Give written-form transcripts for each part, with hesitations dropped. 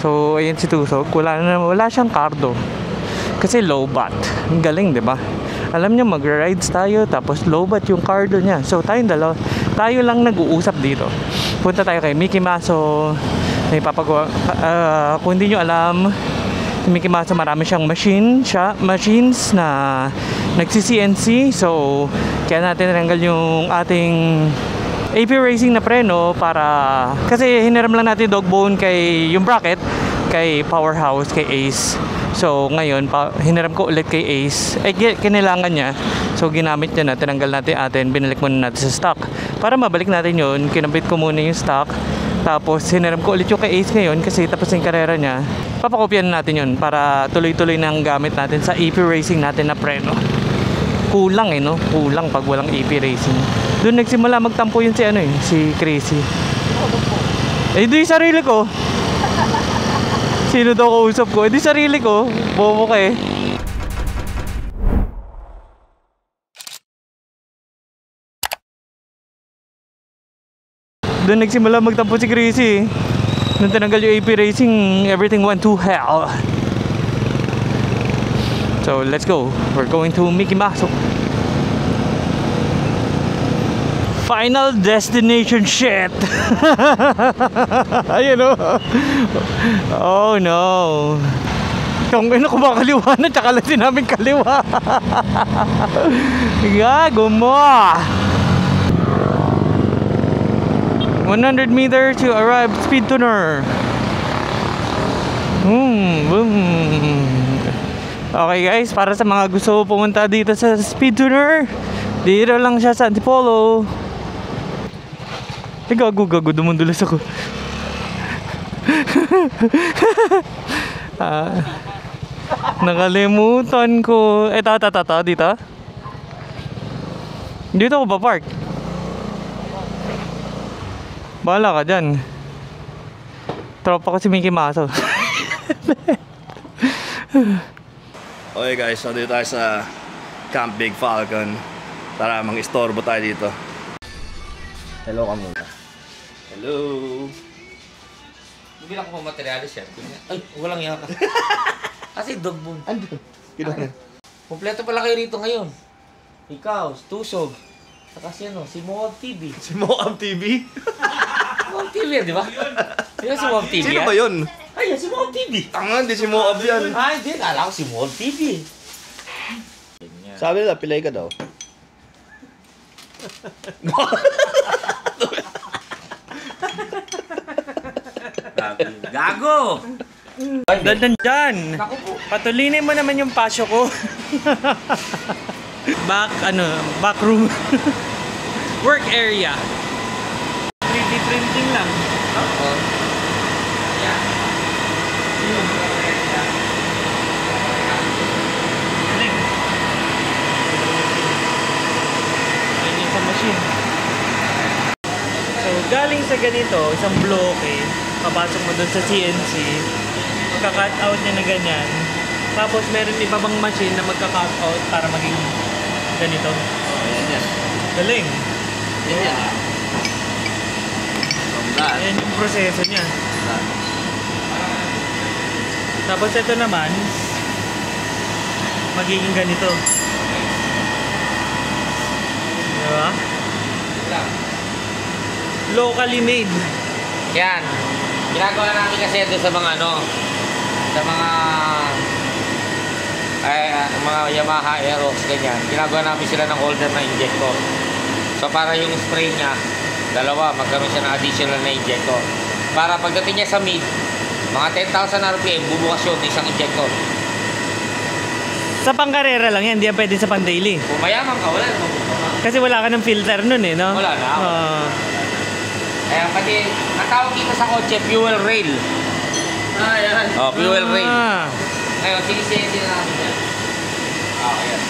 So, ayun si Tusog. Wala siyang cardo. Kasi low bat. Ang galing, di ba? Alam niya, mag-rides tayo, tapos low bat yung cardo niya. So, tayong dalawa, tayo lang nag-uusap dito. Punta tayo kay Mickey Maso. May papagawa. Kung hindi nyo alam, si Mickey Maso marami siyang machines na nagsi-CNC. So, kaya natin tinanggal yung ating AP Racing na preno para kasi hiniram lang natin dog bone kay yung bracket kay Powerhouse, kay Ace. So ngayon hiniram ko ulit kay Ace. Kinailangan niya. So ginamit niya na, tinanggal natin atin, binalik muna natin sa stock. Para mabalik natin yun, kinabit ko muna yung stock. Tapos hiniram ko ulit yung kay Ace ngayon kasi tapos yung karera niya. Papakopyan natin yun para tuloy-tuloy nang gamit natin sa AP Racing natin na preno. Kulang no? Kulang pag walang AP Racing. Doon nagsimula magtampo yun si Crazy. Di sarili ko. Sino daw kausap ko? Di sarili ko. Bobo ka eh. Doon nagsimula magtampo si Crazy. Nung tinanggal yung AP Racing, everything went to hell. So let's go. We're going to Mickey Maso. Final destination shit. Ayun o. Oh no. Kung ko ba kaliwa na, tsaka lang sinabing kaliwa. Gago mo. 100 meter to arrive speed tuner. Boom. Okay guys, para sa mga gusto pumunta dito sa speed tuner, dito lang siya sa Antipolo. Gago, dumundulas ako. Nakalimutan ko. Ito, dito. Dito ako pa-park. Bahala ka dyan. Tropa ko si Mickey Maso. Okay guys, so dito tayo sa Camp Big Falcon. Tara, mang-istorbo tayo dito. Hello ka muna. Hello. Hindi lang ko materialis yan. Ay, walang yaka. Kasi dog boom. Ano? Kompleto pala kayo rito ngayon. Ikaw, Tusog. Saka si Moab TV. Si Moab TV? Moab TV, di ba? Yan si Moab TV. Sino ba yun? Ay, si Moab TV. Tanga, hindi si Moab yan. Ay, hindi. Kala ko si Moab TV. Sabi nila, pilay ka daw. Gago! Dyan. Patulinin mo naman yung pasyo ko. Back room. Work area. 3D printing lang. Oo. Yan. Ayan sa machine. So, galing sa ganito, isang bloke, papasok mo dun sa CNC, magka-cut out niya na ganyan. Tapos meron iba bang machine na magka-cut out para maging ganito. Ayan yan. Galing. Ayan yan. Ayan yung proseso niya. Tapos ito naman, magiging ganito. Diba? Locally made. Yan. Ginagawa namin kasi doon sa mga sa mga Yamaha Aerox, ganyan. Ginagawa namin sila ng holder na injector. So para yung spray niya, dalawa, magkaroon siya ng additional na injector. Para pagdating niya sa mid, mga 10,000 RPM, bubukas yun isang injector. Sa pangkarera lang yan, hindi yan pwede sa pang-daily. Kung mayaman ka, wala naman. Kasi wala ka ng filter nun no? Wala na. Kaya pati, ang tawag dito sa kotse, fuel rail. Yan. Oh, fuel rail. Ngayon, sinisiyente na namin yan. Ayan.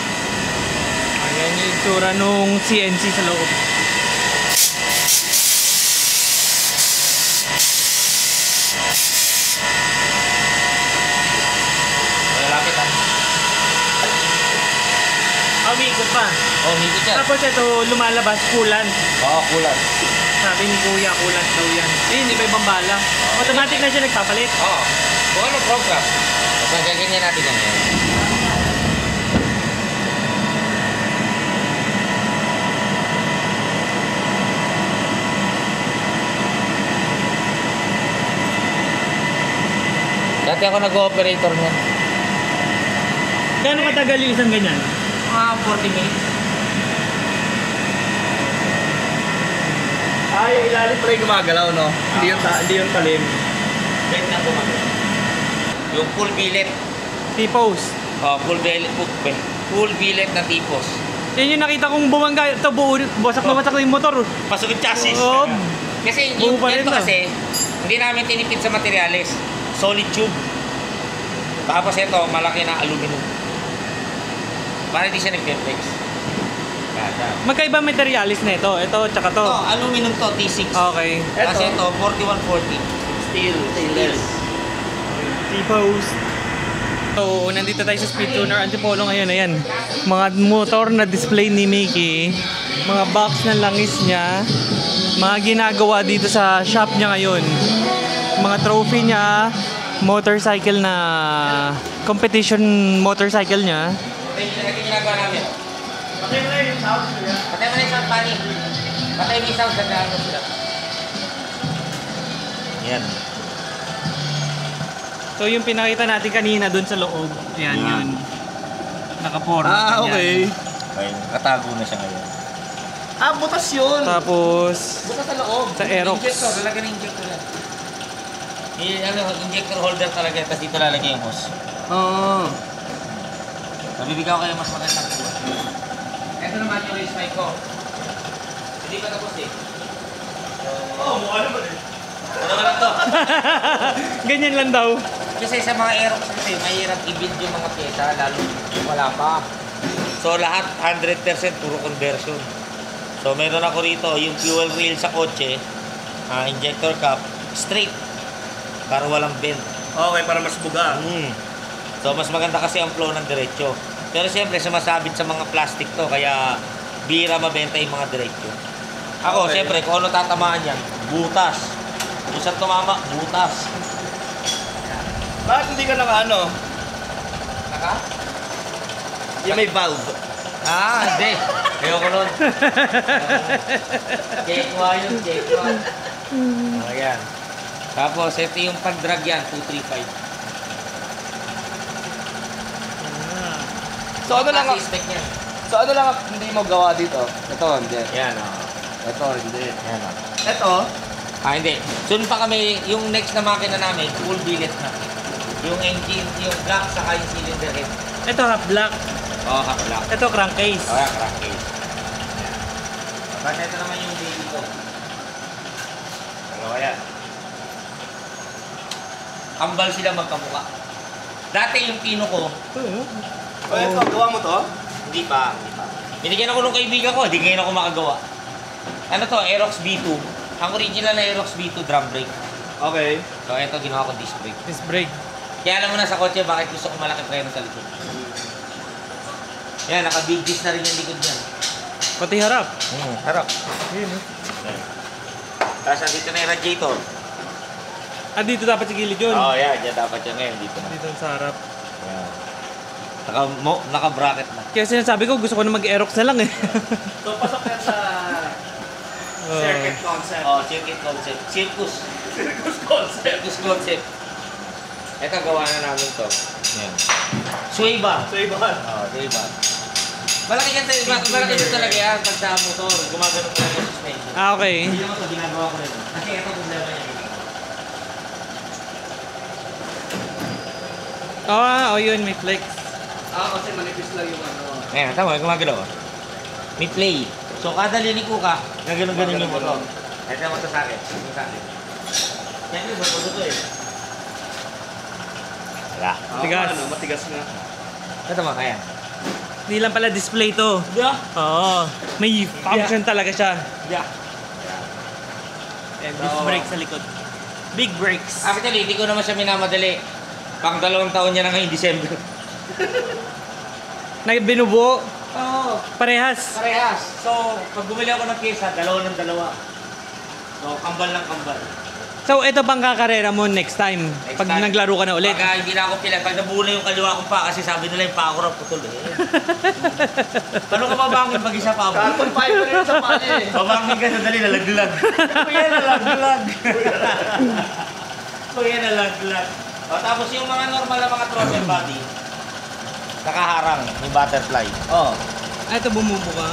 Ayan yung itsura nung CNC sa loob. Malapit Umiikot pa. Oh, umiikot yan. Tapos ito lumalabas, coolant. Oo, coolant. Sabi ni Kuya, kulat daw yan. Ayun, iba-ibang bala. Automatic na siya nagpapalit. Oo. Kung ano program. Basta gaganyan natin yan. Dati ako nag-operator niyan. Gano'ng katagal yung isang ganyan? Mga 40 minutes. Yung ilalim pala yung gumagalaw, no? Hindi yung talim. Bed na gumagalaw. Yung full billet. T-pose. Oh, full billet na tipos. Yan yung nakita kong bumangga. Ito buo, basak na yung motor. Pasok yung chassis. Oo. Kasi Buo yung pa rin ganito na. kasi, hindi namin tinipid sa materyales. Solid tube. Tapos ito, malaki na aluminum. Para hindi siya nag-flex. Magkaiba materialis na ito. Ito, tsaka to. Ito, aluminum to, T6. Okay. Kasi ito, 4140. Steel. T-pose. So, nandito tayo sa Speed Tuner Antipolo ngayon. Ayan. Mga motor na display ni Mickey. Mga box na langis niya. Mga ginagawa dito sa shop niya ngayon. Mga trophy niya. Motorcycle na competition motorcycle niya. Ito ginagawa namin. Patay mo na yung sound, Pani. Patay mo yung sound, nag-ano sila. Yan. So, yung pinakita natin kanina dun sa loob. Ayan yun. Nakaporma. Okay. Ayun, katago na siya ngayon. Butas yun. Tapos, Bukas sa loob. Sa Aerox. Injector, lalagyan ng injector yan. Injector holder talaga, tapos dito lalagyan yung hose. Oo. Nabibigyan ko kayo mas magandang kuha. Ito naman yung race bike ko. Hindi pa tapos eh. Mukha naman eh. Ano lang to? ganyan lang daw. Kasi sa mga Aerox kasi, mahirap i-build yung mga pyesa, lalo wala pa. So lahat 100% puro conversion. So meron ako rito, yung fuel rail sa kotse, injector cap, straight. Para walang bend. Okay, para mas buga. So mas maganda kasi ang flow ng diretso. Pero siyempre sumasabit sa mga plastic to, kaya bira mabenta yung mga diretso. Ako, Okay. siyempre, kung ano tatamaan yan, butas. Kung saan tumama, butas. Bakit hindi ka naka Naka? Yung may valve. Hindi. Ayoko nun. Kekwa yun, kekwa. Ayan. Tapos, ito yung pag-drag yan, 235. So ano lang, Kasi spec yan. hindi mo gawa dito? Ito, hindi. Yan, Ito, hindi. Yan, Ito, hindi. Soon pa kami, yung next na makina namin, full billet na. Yung engine, yung block, saka yung cylinder head. Ito half black. Oo, half block. Ito crankcase. Oo, crankcase. Tapos ito naman yung baby ko. Dalawa yan. Kambal sila magkamukha. Dati yung pino ko, ito, gawa mo to? hindi pa. Binigyan ako ng kaibigan ko, hindi ngayon ako makagawa. Ano to, Aerox B2. Ang original na Aerox B2 drum brake. Okay. So ito, ginawa ko disc brake. Disc brake. Kaya alam mo na sa kotse, bakit gusto ko malaki preno sa likod. Yan, naka-big disc na rin yung likod niyan. Pati harap. Harap. Yun, Tapos dito na yung radiator. dito dapat sa gilid yun. Yan. Diyan dapat yan ngayon. Dito na. Dito sa harap. Yan. Naka-bracket na. Kaya sinasabi ko, gusto ko na mag-Aerox na lang eh. So, pasok yan sa circuit concept. Circuit concept. Circus Circus concept. concept. Ito, gawa na namin to. Yan. Sway bar. So, iba. Sway bar. Malaki yan talaga yan pag sa motor. Gumagano talaga yung suspension. Okay. Hindi naman ito, ginagawa ko rin. Kasi ito problema niya. Yun, may flex. Kasi manipis lang yung Ayan, tama, gumagalaw. May play. So, kada liliko ka, gano'n yung motor. Ito naman ito sa akin. Ito sa akin. Yan yung motor ito eh. Wala. Tigas. Matigas nga. Ito mo, kaya. Hindi lang pala display to. Yeah. Oo. May function talaga siya. Yeah. Disc brake sa likod. Big brakes. Actually, hindi ko naman siya minamadali. Pang 2 taon niya na ngayon, December. Na binubuo. Oo. Parehas. Parehas. So, pag bumili ako ng pyesa, 2 ng 2. So, kambal lang kambal. So, ito bang kakarera mo next time? Pag time. naglaro ka na ulit? Pagka hindi na ako pila, pag nabuo na yung kaliwa kong pa, kasi sabi nila yung pa ako raw putol eh. Paano ka babangon pag isa pa? Carbon fiber yun sa paa niya eh. Babangon ka, sandali, nalaglag. Kuya, nalaglag. Kuya, nalaglag. O, tapos yung mga normal na mga throttle body, nakaharang yung butterfly. Oh. Ito bumubuka.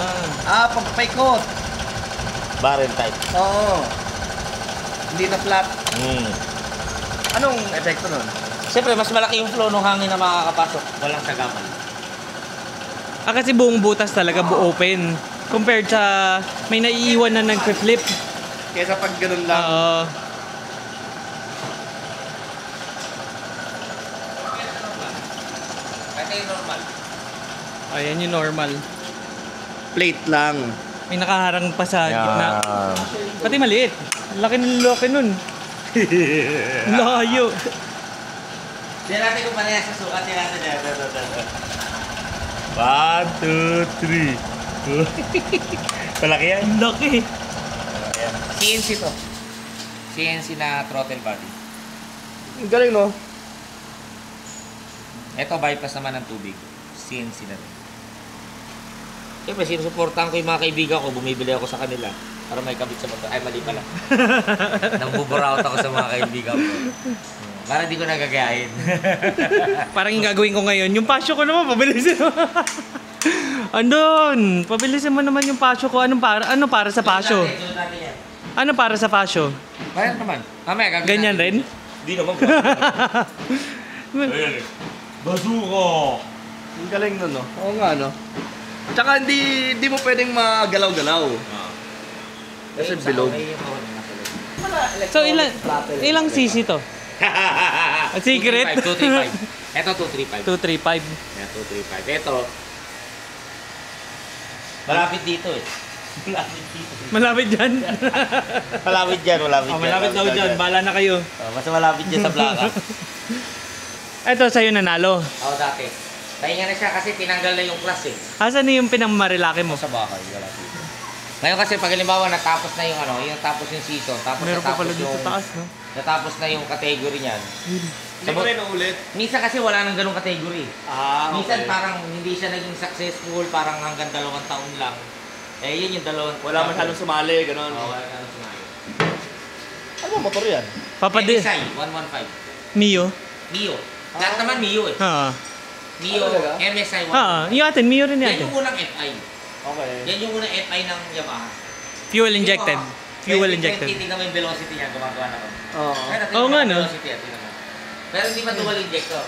Pagpaikot. Barrel type. Oo. Hindi na flat. Anong epekto nun? Siyempre, mas malaki yung flow ng hangin na makakapasok. Walang sagapan. Kasi buong butas talaga, open. Compared sa may naiiwan na nagpe-flip. Kesa pag ganun lang. Oo. Ito yung normal. Ayan yung normal. Plate lang. May nakaharang pa sa gitna. Pati maliit. Laki nun. Layo. Tignan natin kung panayas sa sukat. Tignan natin. 1, 2, 3. Malaki yan. Laki. CNC to. CNC na throttle body. Galing no? Ito, bypass naman ng tubig. CNC na rin. Siyempre, sinusuportahan ko yung mga kaibigan ko. Bumibili ako sa kanila para may kabit sa motor. Ay, mali pala. Nang-buburaut ako sa mga kaibigan ko. Para di ko nagagayahin. Parang yung gagawin ko ngayon. Yung pasyo ko naman, pabilisin mo. Andun, pabilisin mo naman yung pasyo ko. Ano para sa pasyo? Sunod natin yan. Ano para sa pasyo? Bayan naman. Mamaya, gagawin Ganyan natin. rin? Di naman. Ayan. Bazooka! Ang galing nun no? Oo nga no? Tsaka hindi mo pwedeng magalaw-galaw. Kasi bilog. So, ilang cc to? Secret? 235. Ito 235. 235. Yan, 235. Ito. Malapit dito eh. Malapit dito. Malapit dyan. Malapit dyan, malapit dyan. Malapit daw dyan. Bala na kayo. Mas malapit dyan sa plaka. Ito, sa'yo nanalo. Ako dati. Pahinga na siya kasi tinanggal na yung class eh. Asan na yung pinamarilaki mo? Sa bahay, wala dito. Ngayon kasi pag halimbawa natapos na yung yung tapos yung season, tapos Meron pa natapos pala dito yung taas, no? natapos na yung category niyan. Hindi ko rin ulit. Minsan kasi wala nang ganung category. Minsan Okay. parang hindi siya naging successful, parang hanggang 2 taon lang. Eh yun yung 2. Wala masyadong sumali, gano'n. Wala nang sumali. Ano motor yan? Papadi. MSI 115. Mio? Mio. Lahat naman Mio eh. Ha. Mio, talaga? MSI 115. Yung atin, Mio rin Yan natin. yung unang FI. Okay. Yan yung unang FI ng Yamaha. Fuel injected. Fuel 2020, injected. tingnan mo yung velocity niya, gumagawa na ko. Oo. Oo nga, no? Velocity, tingnan mo. Pero hindi pa dual injector.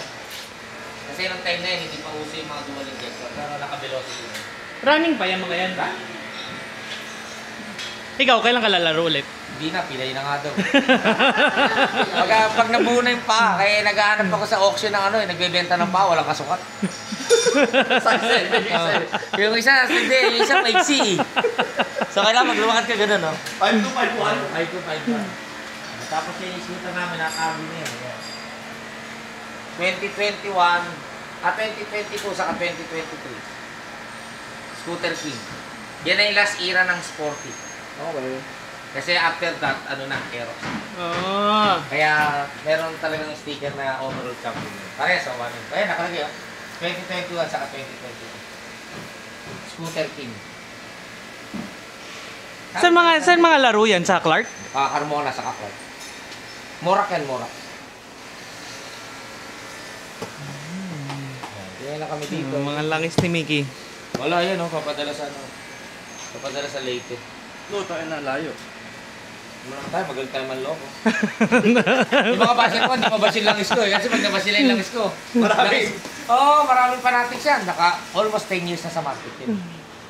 Kasi nung time na yun, hindi pa uso yung mga dual injector. Pero naka-velocity na. Running pa yan mga yan. Ikaw, kailan ka lalaro ulit? Hindi na, pilay na nga daw. Pag nabuo na yung paa, kaya naghahanap ako sa auction ng nagbebenta ng paa, walang kasukat. Yung isa, hindi, yung isa maiksi. So kailangan maglumakad ka gano'n, no? 5251. 5251. Tapos yung isita namin, nakakabi na yun. 2021, 2022, saka 2023. Scooter King. Yan na yung last era ng sporty. Okay. Kasi after that, Aerox. Oo. Kaya meron talagang sticker na overall champion. Parehas sa 1. Kaya nakalagay 2021 saka 2022. Scooter King. Saan mga laro yan? Sa Clark? Carmona sa Clark. Morak yan, Morak. Kaya na kami dito. Mga langis ni Mickey. Wala yan, papadala sa papadala sa Leyte. Luto ay na layo. Wala tayo, magaling tayo manloko. Yung mga basher ko, hindi mabasil langis ko eh. Kasi pag nabasil yung langis ko, maraming fanatics yan. Almost 10 years na sa market yun.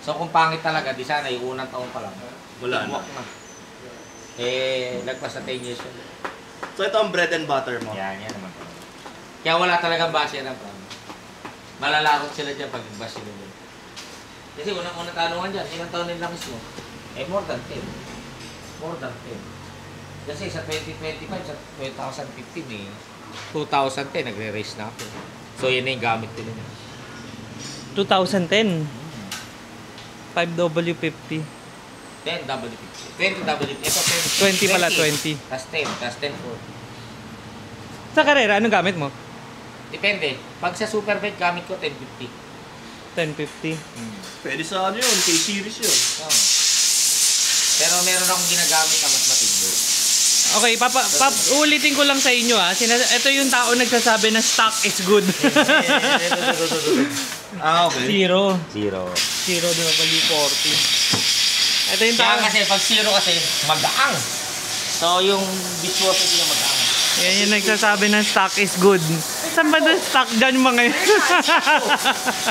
So kung pangit talaga, di sana yung unang taon pa lang. Wala na. na. Eh, lagpas na 10 years yun. So ito ang bread and butter mo. Yan naman. Kaya wala talagang basher na plan. Malalakot sila dyan pag bash sila dyan. Kasi unang tanungan dyan, ilang taon yung langis mo? Eh, more than 10. More than 10. Kasi sa 2025, sa 2015 eh, 2010, nagre-race na ako. So, yun na yung gamit ko nila. 2010. 5W50. 10 W50. 20 W50. Ito 20 pala, 20. Tas 10. Tas 10 po. Sa karera, anong gamit mo? Depende. Pag sa Superbike, gamit ko 1050. 1050. Pwede sa ano yun, K-series yun. Oo. Pero meron akong ginagamit na mas matindi. Okay, ulitin ko lang sa inyo ito yung tao nagsasabi na stock is good. Okay. Zero. Zero. Zero, di ba? Pag 40. Ito yung tao. Kaya kasi, pag zero kasi, magaang. So, yung viscosity niya magaang. Yan yung nagsasabi na stock is good. Saan ba na stock dyan yung mga yun?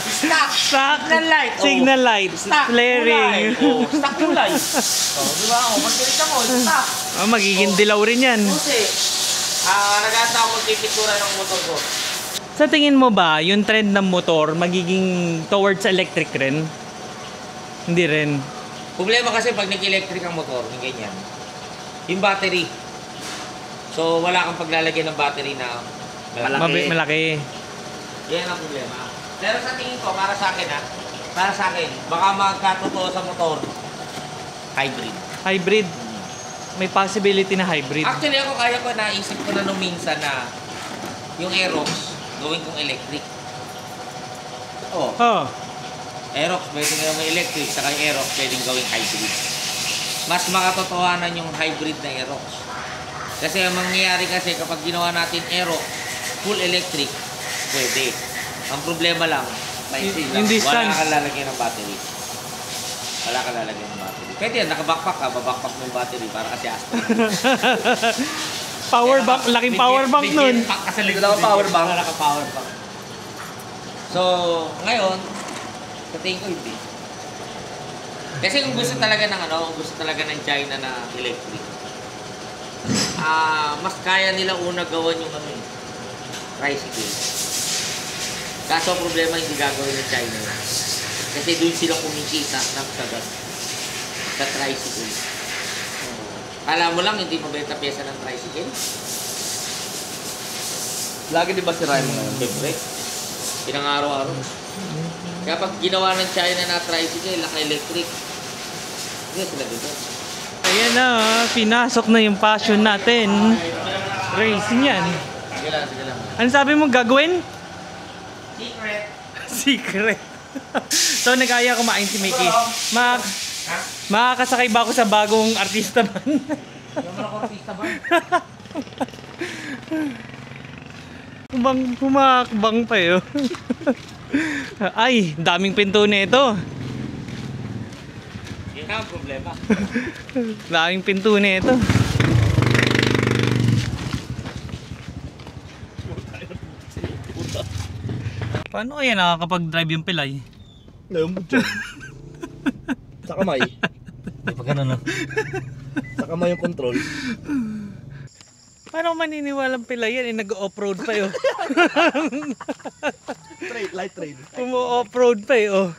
Stock! Stock. Signal light. Signal light. Stock. Flaring. Oh, stock kulay. Di ba? Pag ganito mo, stock. Magiging dilaw rin yan. Kasi, nag-asa ako magpipictura ng motor ko. Sa tingin mo ba, yung trend ng motor magiging towards electric rin? Hindi rin. Problema kasi pag nag-electric ang motor, yung ganyan, yung battery. So, wala kang paglalagyan ng battery na Malaki. Yan ang problema. Pero sa tingin ko, para sa akin, baka magkatotoo sa motor, hybrid. Hybrid. May possibility na hybrid. Actually, kaya ko naisip ko na nung minsan na yung Aerox, gawin kong electric. Oh. Aerox, pwede nga may electric, saka yung Aerox, pwedeng gawing hybrid. Mas makatotohanan yung hybrid na Aerox. Kasi ang mangyayari kasi kapag ginawa natin Aerox, full electric, pwede. Ang problema lang, yung distance. Wala kang lalagyan ng battery. Pwede yan, nakabackpack ka, babackpack mo yung battery para kasi Aston. Power bank, laking power bank nun. Pack ka sa likod. Power bank. Naka-power bank. So, ngayon, sa tingin ko hindi. Kasi kung gusto talaga ng China na electric, mas kaya nila una gawan yung tricycle. Kaso problema hindi gagawin ng China. Kasi doon sila kumikita ng sagat sa tricycle. Kala mo lang hindi mabenta pyesa ng tricycle? Lagi di ba si Raymond ngayon? Siyempre. Pinang-araw-araw. Kaya pag ginawa ng China na tricycle, naka-electric, hindi sila dito. Ayan na, pinasok na yung passion natin. Racing yan. Sige lang. Ano sabi mo gagawin? Secret. Secret. So nagaya kumain si Mickey. Makakasakay ba ako sa bagong artista man? Yung mga artista ba? Humakbang pa yun. Ay, daming pinto nito. Yun ang problema. Daming pinto nito. Paano kaya nakakapag-drive yung pilay? Sa kamay. Di pa ganun, no? Sa kamay yung control. Paano maniniwalang pilay yan? Nag-off-road pa yun. Light trail. Umu-off-road pa yun.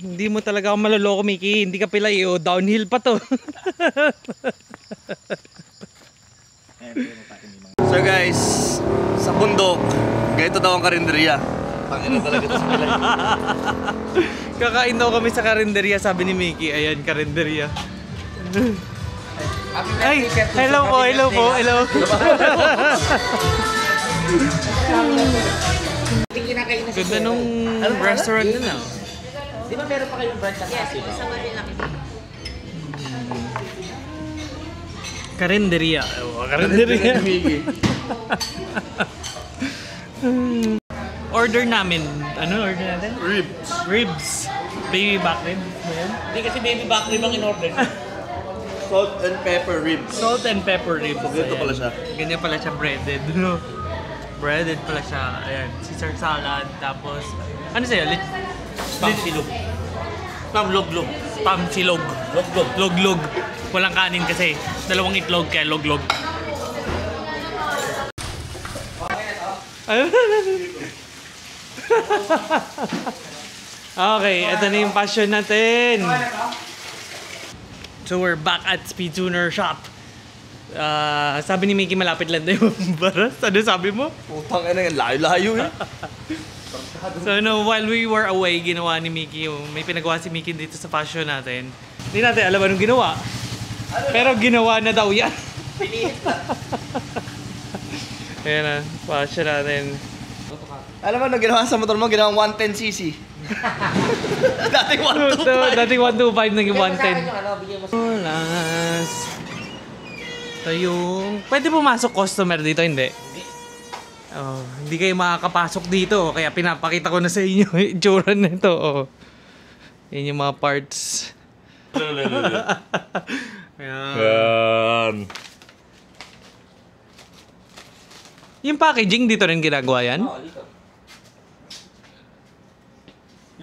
Hindi mo talaga ako maloloko, Mickey. Hindi ka pilay yun. Downhill pa to. So guys, sa bundok, ganito daw ang karinderya. Pangina talaga ito sa pilay. Kakain daw kami sa karinderya, sabi ni Mickey. Ayan, karinderya. Ay, hello po. Ganda nung restaurant na. Di ba meron pa kayong branch sa Casino? Karinderya. Karinderya. Order namin. Ano order natin? Ribs. Baby back ribs. Hindi kasi baby back rib ang in-order. Salt and pepper ribs. Salt and pepper ribs. So, ganito pala siya. Ganyan pala siya breaded. Breaded pala siya. Ayan, Caesar salad. Tapos, ano sa'yo? Spam silog. Spam loglog. Spam silog. Loglog. Loglog. Walang kanin kasi. Dalawang itlog kaya loglog. Okay, ito na yung passion natin. So we're back at Speed Tuner Shop. Sabi ni Mickey malapit lang na yung baras. Ano sabi mo? Putang ina yan, layo-layo eh. So no, while we were away, ginawa ni Mickey yung may pinagawa si Mickey dito sa fashion natin. Hindi natin alam anong ginawa. Pero ginawa na daw yan. Pinihit na. Ayan na, fashion natin. Alam mo, nung ginawa sa motor mo, ginawang 110cc. Dating 125. Dating 125 naging 110. Yung ano, bigyan mo sa... Olas. Ito yung... Pwede pumasok customer dito, hindi? Oh, hindi kayo makakapasok dito. Kaya pinapakita ko na sa inyo yung itsura nito. Oh. Yan yung mga parts. Ayan. Yung packaging dito rin ginagawa yan? Oo, dito.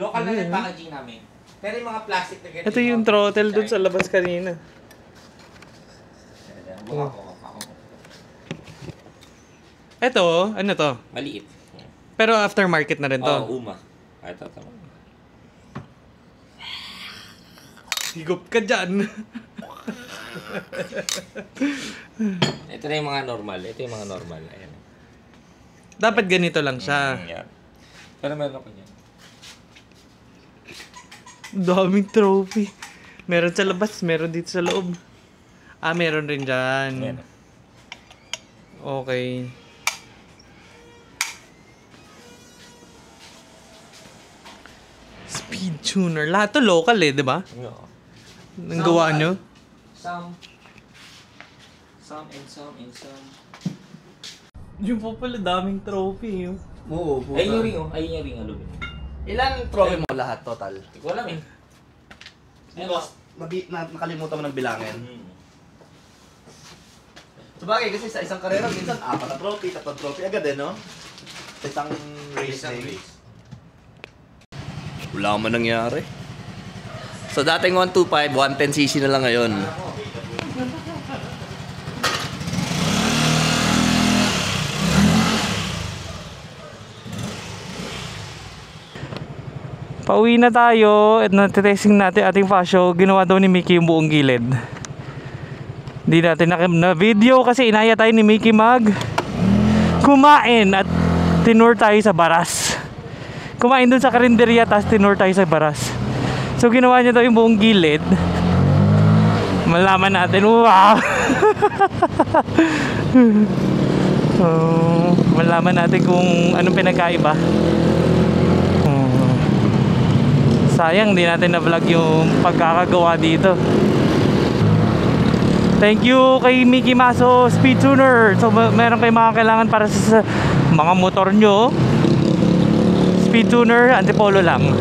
Local na yung packaging namin. Pero yung mga plastic na ganito. Ito yung throttle dun sa labas kanina. Ito, ano to? Maliit. Pero aftermarket na rin to. Oo, Uma. Ito. Higop ka dyan. Ito na yung mga normal. Ayan. Dapat ganito lang siya. Yan. Pero meron ako yan. Daming trophy. Meron sa labas, meron dito sa loob. Ah, meron rin dyan. Ayan. Okay. Speed tuner. Lahat to local eh, di ba? Oo. Ang gawa nyo? Some and some. Yung po pala daming trophy. Yun. Oo, puta. Ayun yung ring, oh. Ayun yung ring, aluminum. Ilan trophy mo lahat total? Hindi ko alam eh. Nakalimutan mo ng bilangin. Sabagay kasi sa isang karera, minsan 4 na trophy, 3 trophy agad eh, no? Sa isang race day. Wala man nangyari. So dating 125, 110cc na lang ngayon. Pauwi na tayo at natitesting natin ating fasyo. Ginawa daw ni Mickey yung buong gilid. Hindi natin na video kasi inaya tayo ni Mickey kumain at tinur tayo sa baras. Kumain dun sa karinderya tapos tinur tayo sa baras. So ginawa niya daw yung buong gilid. Malaman natin, wow! So, malaman natin kung anong pinagkaiba. Sayang, di natin na-vlog yung pagkakagawa dito. Thank you kay Mickey Maso Speed Tuner. So meron kayong mga kailangan para sa mga motor nyo, Speed Tuner, Antipolo lang.